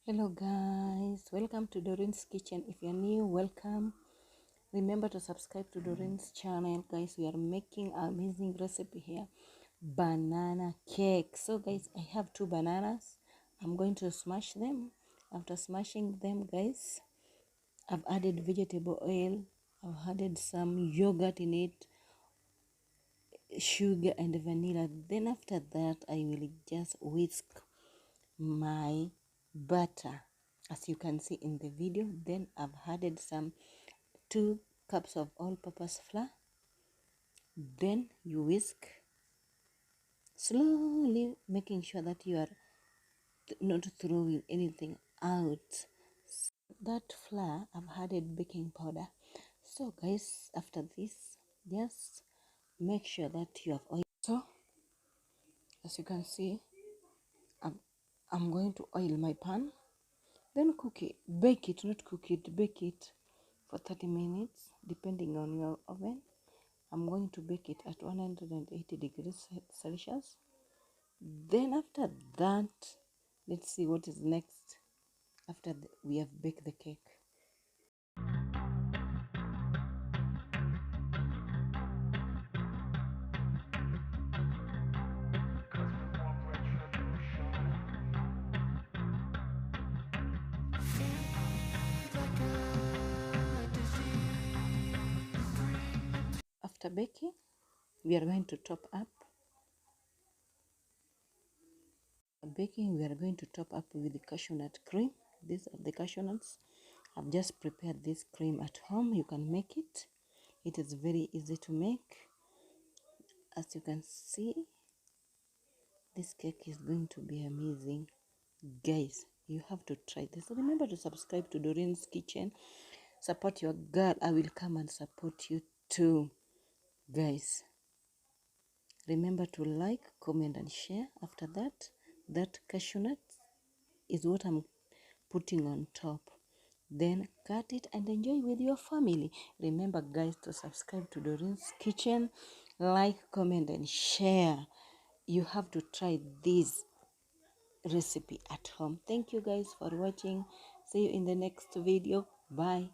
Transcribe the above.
Hello guys, welcome to Dorin's Kitchen. If you're new, welcome. Remember to subscribe to Dorin's channel. Guys, we are making an amazing recipe here, banana cake. So guys, I have 2 bananas. I'm going to smash them. After smashing them, guys, I've added vegetable oil. I've added some yogurt in it, sugar and vanilla. Then after that, I will just whisk my butter, as you can see in the video. Then I've added some 2 cups of all-purpose flour. Then you whisk slowly, making sure that you are not throwing anything out. That flour, I've added baking powder. So guys, after this, just make sure that you have oil. So as you can see, I'm going to oil my pan. Then cook it, bake it, not cook it, bake it for 30 minutes, depending on your oven. I'm going to bake it at 180 degrees Celsius. Then after that, let's see what is next after we have baked the cake. After baking, we are going to top up. We are going to top up with the cashew nut cream. These are the cashew nuts. I've just prepared this cream at home. You can make it. It is very easy to make. As you can see, this cake is going to be amazing. Guys, you have to try this. Remember to subscribe to Dorin's Kitchen. Support your girl. I will come and support you too. Guys, remember to like, comment and share. After that cashew nut is what I'm putting on top. Then cut it and enjoy with your family. Remember guys to subscribe to Dorin's Kitchen. Like, comment and share. You have to try this recipe at home. Thank you guys for watching. See you in the next video. Bye.